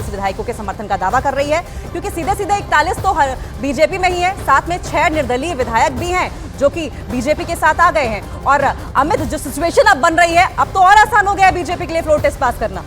41 विधायकों के समर्थन का दावा कर रही है, क्योंकि सीधे सीधे 41 तो बीजेपी में ही है, साथ में 6 निर्दलीय विधायक भी हैं जो कि बीजेपी के साथ आ गए हैं। और अमित, जो सिचुएशन अब बन रही है, अब तो और आसान हो गया है बीजेपी के लिए फ्लोर टेस्ट पास करना।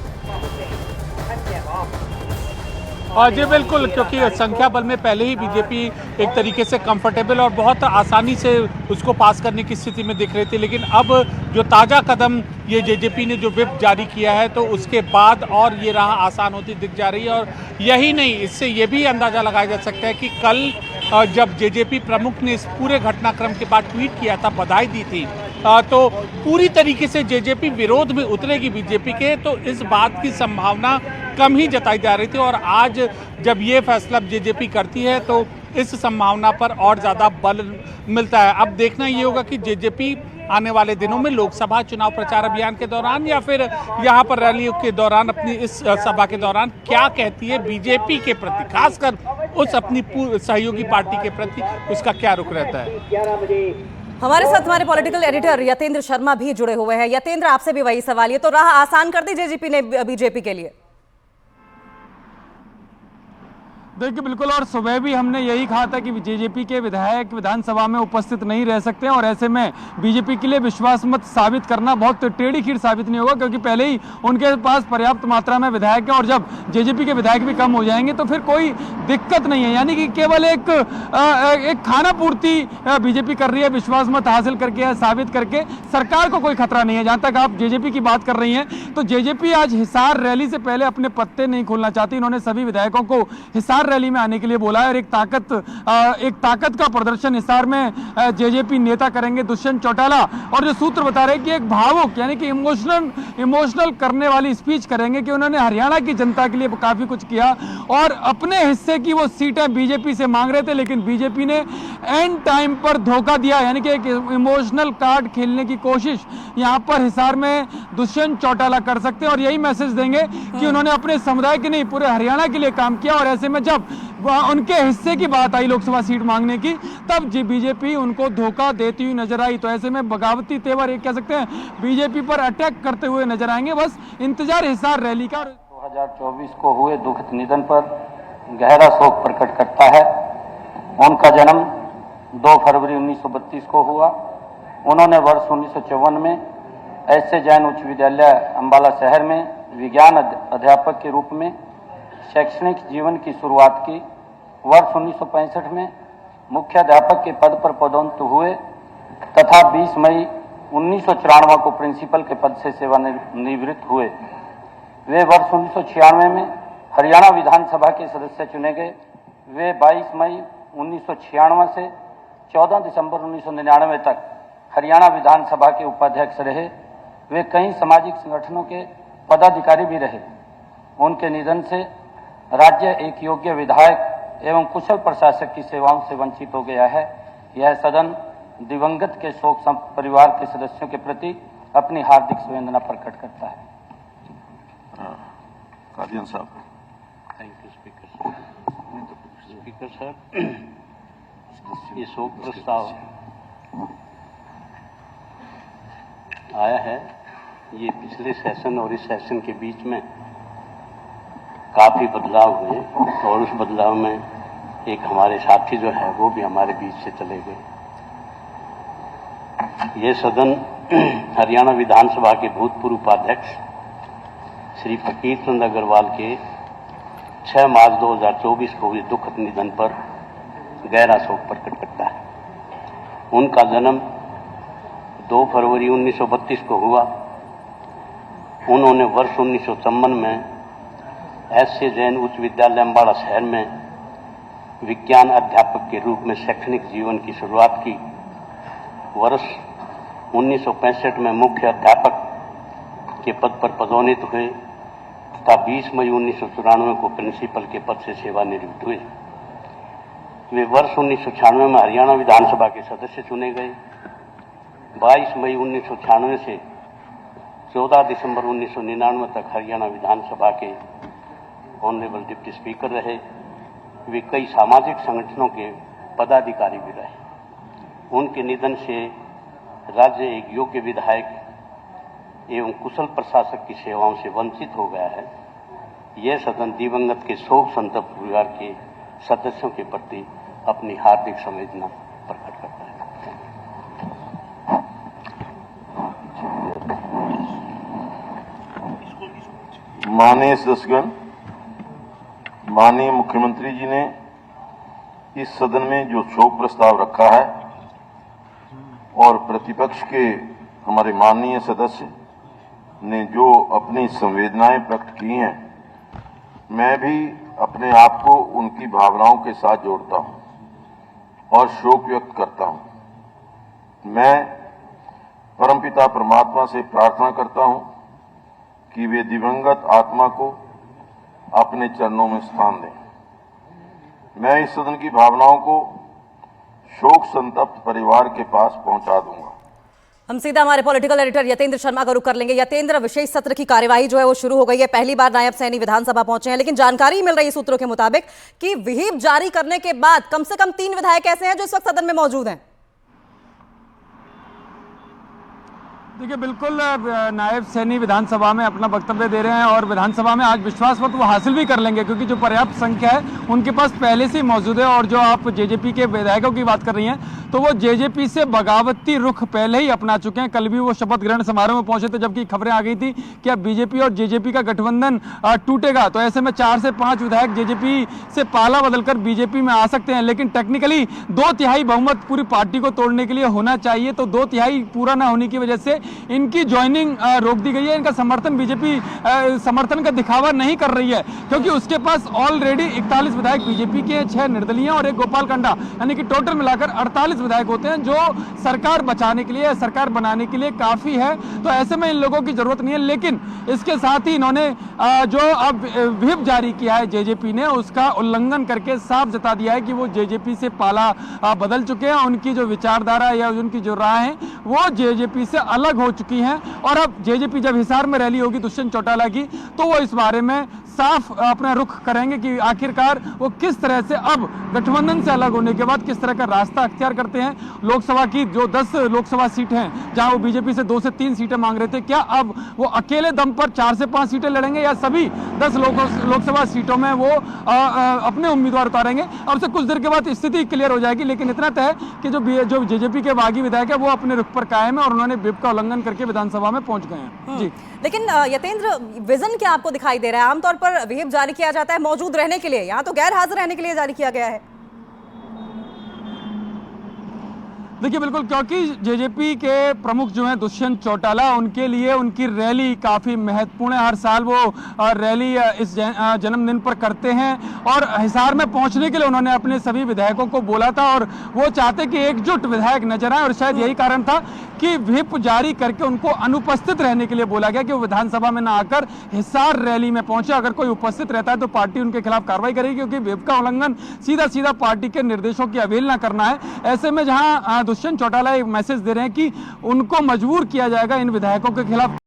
जी बिल्कुल, क्योंकि संख्या बल में पहले ही बीजेपी एक तरीके से कंफर्टेबल और बहुत आसानी से उसको पास करने की स्थिति में दिख रही थी, लेकिन अब जो ताज़ा कदम ये जेजेपी ने जो व्हिप जारी किया है, तो उसके बाद और ये राह आसान होती दिख जा रही है। और यही नहीं, इससे ये भी अंदाज़ा लगाया जा सकता है कि कल जब जेजेपी प्रमुख ने इस पूरे घटनाक्रम के बाद ट्वीट किया था, बधाई दी थी, तो पूरी तरीके से जेजेपी विरोध में उतरेगी बीजेपी के, तो इस बात की संभावना कम ही जताई जा रही थी। और आज जब ये फैसला जेजेपी करती है तो इस संभावना पर और ज़्यादा बल मिलता है। अब देखना ये होगा कि जेजेपी आने वाले दिनों में लोकसभा चुनाव प्रचार अभियान के दौरान या फिर यहाँ पर रैलियों के दौरान, अपनी इस सभा के दौरान क्या कहती है बीजेपी के प्रति, खासकर उस अपनी सहयोगी पार्टी के प्रति, उसका क्या रुख रहता है। हमारे साथ हमारे पॉलिटिकल एडिटर यतेंद्र शर्मा भी जुड़े हुए हैं। यतेंद्र, आपसे भी वही सवाल, ये तो राह आसान कर दी जेजेपी ने बीजेपी के लिए। देखिए बिल्कुल, और सुबह भी हमने यही कहा था कि जेजेपी के विधायक विधानसभा में उपस्थित नहीं रह सकते हैं, और ऐसे में बीजेपी के लिए विश्वास मत साबित करना बहुत टेढ़ी खीर साबित नहीं होगा, क्योंकि पहले ही उनके पास पर्याप्त मात्रा में विधायक हैं, और जब जेजेपी के विधायक भी कम हो जाएंगे तो फिर कोई दिक्कत नहीं है। यानी कि केवल एक खाना पूर्ति बीजेपी कर रही है, विश्वास मत हासिल करके, साबित करके। सरकार को कोई खतरा नहीं है। जहाँ तक आप जेजेपी की बात कर रही हैं, तो जेजेपी आज हिसार रैली से पहले अपने पत्ते नहीं खोलना चाहती। इन्होंने सभी विधायकों को हिसार रैली में आने के लिए बोला है, और एक ताकत का प्रदर्शन हिसार में जेजेपी नेता करेंगे, दुष्यंत चौटाला। और जो सूत्र बता रहे हैं कि एक भावुक यानी कि इमोशनल करने वाली स्पीच करेंगे कि उन्होंने हरियाणा की जनता के लिए काफी कुछ किया, और अपने हिस्से की वो सीटें बीजेपी से मांग रहे थे, लेकिन बीजेपी ने एंड टाइम पर धोखा दिया। यानी कि एक इमोशनल कार्ड खेलने की कोशिश यहां पर हिसार में दुष्यंत चौटाला कर सकते हैं, और यही मैसेज देंगे कि उन्होंने अपने समुदाय के नहीं, पूरे हरियाणा के लिए काम किया। और ऐसे में जब उनके हिस्से की बात आई लोकसभा सीट मांगने की, तब बीजेपी उनको धोखा देती हुई नजर आई। तो ऐसे में बगावती तेवर एक कह सकते हैं बीजेपी पर अटैक करते हुए नजर आएंगे। बस इंतजार हिसार रैली का। 2024 को हुए दुखद निधन पर गहरा शोक प्रकट करता है। उनका जन्म 2 फरवरी 1932 को हुआ। उन्होंने वर्ष 1954 में एस.ए. जैन उच्च विद्यालय अंबाला शहर में विज्ञान अध्यापक के रूप में शैक्षणिक जीवन की शुरुआत की। वर्ष 1965 में मुख्य अध्यापक के पद पर पदोन्नत हुए तथा 20 मई 1994 को प्रिंसिपल के पद से सेवानिवृत्त हुए। वे वर्ष 1996 में हरियाणा विधानसभा के सदस्य चुने गए। वे 22 मई 1996 से 14 दिसंबर 1999 तक हरियाणा विधानसभा के उपाध्यक्ष रहे। वे कई सामाजिक संगठनों के पदाधिकारी भी रहे। उनके निधन से राज्य एक योग्य विधायक एवं कुशल प्रशासक की सेवाओं से वंचित हो गया है। यह सदन दिवंगत के शोक परिवार के सदस्यों के प्रति अपनी हार्दिक संवेदना प्रकट करता है। कादियान साहब। थैंक यू स्पीकर साहब। ये शोक प्रस्ताव आया है, ये पिछले सेशन और इस सेशन के बीच में काफ़ी बदलाव हुए, और उस बदलाव में एक हमारे साथी जो है वो भी हमारे बीच से चले गए। ये सदन हरियाणा विधानसभा के भूतपूर्व उपाध्यक्ष श्री फकीर चंद अग्रवाल के 6 मार्च 2024 को हुए दुखद निधन पर गहरा शोक प्रकट करता है। उनका जन्म 2 फरवरी 1932 को हुआ। उन्होंने वर्ष 1954 में एस.ए. जैन उच्च विद्यालय अंबाला शहर में विज्ञान अध्यापक के रूप में शैक्षणिक जीवन की शुरुआत की। वर्ष 1965 में मुख्य अध्यापक के पद पर पदोन्नत हुए तथा 20 मई 1994 को प्रिंसिपल के पद से सेवानिवृत्त हुए। वे वर्ष 1996 में हरियाणा विधानसभा के सदस्य चुने गए। 22 मई 1996 से 14 दिसंबर 1999 तक हरियाणा विधानसभा के ऑनरेबल डिप्टी स्पीकर रहे। वे कई सामाजिक संगठनों के पदाधिकारी भी रहे। उनके निधन से राज्य एक योग्य विधायक एवं कुशल प्रशासक की सेवाओं से वंचित हो गया है। यह सदन दिवंगत के शोक संतप्त परिवार के सदस्यों के प्रति अपनी हार्दिक संवेदना प्रकट करता है। माननीय सदस्यगण, माननीय मुख्यमंत्री जी ने इस सदन में जो शोक प्रस्ताव रखा है और प्रतिपक्ष के हमारे माननीय सदस्य ने जो अपनी संवेदनाएं प्रकट की हैं, मैं भी अपने आप को उनकी भावनाओं के साथ जोड़ता हूं और शोक व्यक्त करता हूं। मैं परमपिता परमात्मा से प्रार्थना करता हूं कि वे दिवंगत आत्मा को अपने चरणों में स्थान दें। मैं इस सदन की भावनाओं को शोक संतप्त परिवार के पास पहुंचा दूंगा। हम सीधा हमारे पॉलिटिकल एडिटर यतेंद्र शर्मा का रुख कर लेंगे। यतेंद्र, विशेष सत्र की कार्यवाही जो है वो शुरू हो गई है। पहली बार नायब सैनी विधानसभा पहुंचे हैं, लेकिन जानकारी मिल रही है सूत्रों के मुताबिक कि व्हिप जारी करने के बाद कम से कम 3 विधायक ऐसे हैं जो इस वक्त सदन में मौजूद हैं। देखिए, बिल्कुल नायब सैनी विधानसभा में अपना वक्तव्य दे रहे हैं और विधानसभा में आज विश्वास मत वो हासिल भी कर लेंगे, क्योंकि जो पर्याप्त संख्या है उनके पास पहले से ही मौजूद है। और जो आप जेजेपी के विधायकों की बात कर रही हैं, तो वो जेजेपी से बगावती रुख पहले ही अपना चुके हैं। कल भी वो शपथ ग्रहण समारोह में पहुंचे थे, जबकि खबरें आ गई थी कि अब बीजेपी और जेजेपी का गठबंधन टूटेगा, तो ऐसे में 4 से 5 विधायक जेजेपी से पाला बदलकर बीजेपी में आ सकते हैं। लेकिन टेक्निकली 2/3 बहुमत पूरी पार्टी को तोड़ने के लिए होना चाहिए, तो 2/3 पूरा ना होने की वजह से इनकी ज्वाइनिंग रोक दी गई है। इनका समर्थन बीजेपी समर्थन का दिखावा नहीं कर रही है, क्योंकि उसके पास ऑलरेडी 41 विधायक बीजेपी के, 6 निर्दलीय और 1 गोपाल कांडा, यानी कि टोटल मिलाकर 48 विधायक होते हैं, जो सरकार बचाने के लिए, सरकार बनाने के लिए काफी है। तो ऐसे में इन लोगों की जरूरत नहीं है। लेकिन इसके साथ ही इन्होंने जो अब व्हिप जारी किया है जेजेपी ने, उसका उल्लंघन करके साफ जता दिया है कि वो जेजेपी से पाला बदल चुके हैं। उनकी जो विचारधारा या उनकी जो राय है वो जेजेपी से अलग हो चुकी है। और अब जेजेपी जब हिसार में रैली होगी दुष्यंत चौटाला की, तो वो इस बारे में साफ अपना रुख करेंगे कि आखिरकार वो किस तरह से अब गठबंधन से अलग होने के बाद किस तरह का रास्ता अख्तियार करते हैं। लोकसभा की जो 10 लोकसभा सीटें हैं, जहां वो बीजेपी से 2 से 3 सीटें मांग रहे थे, क्या अब वो अकेले दम पर 4 से 5 सीटें लड़ेंगे, या सभी 10 लोकसभा सीटों में वो अपने उम्मीदवार उतारेंगे। और उससे कुछ देर के बाद स्थिति क्लियर हो जाएगी। लेकिन इतना तय है कि जो जेजेपी के बागी विधायक है वो अपने रुख पर कायम है और उन्होंने व्हिप का उल्लंघन करके विधानसभा में पहुंच गए हैं। जी, लेकिन यतेंद्र, विजन क्या आपको दिखाई दे रहा है? आमतौर पर व्हिप जारी किया जाता है मौजूद रहने के लिए, यहाँ तो गैर हाजिर रहने के लिए जारी किया गया है। देखिए, बिल्कुल, क्योंकि जेजेपी के प्रमुख जो हैं दुष्यंत चौटाला, उनके लिए उनकी रैली काफ़ी महत्वपूर्ण है। हर साल वो रैली इस जन्मदिन पर करते हैं और हिसार में पहुंचने के लिए उन्होंने अपने सभी विधायकों को बोला था और वो चाहते कि एकजुट विधायक नजर आए। और शायद यही कारण था कि व्हिप जारी करके उनको अनुपस्थित रहने के लिए बोला गया कि वो विधानसभा में ना आकर हिसार रैली में पहुंचे। अगर कोई उपस्थित रहता है तो पार्टी उनके खिलाफ कार्रवाई करेगी, क्योंकि व्हिप का उल्लंघन सीधा पार्टी के निर्देशों की अवहेलना करना है। ऐसे में जहां दुष्यंत चौटाला एक मैसेज दे रहे हैं कि उनको मजबूर किया जाएगा इन विधायकों के खिलाफ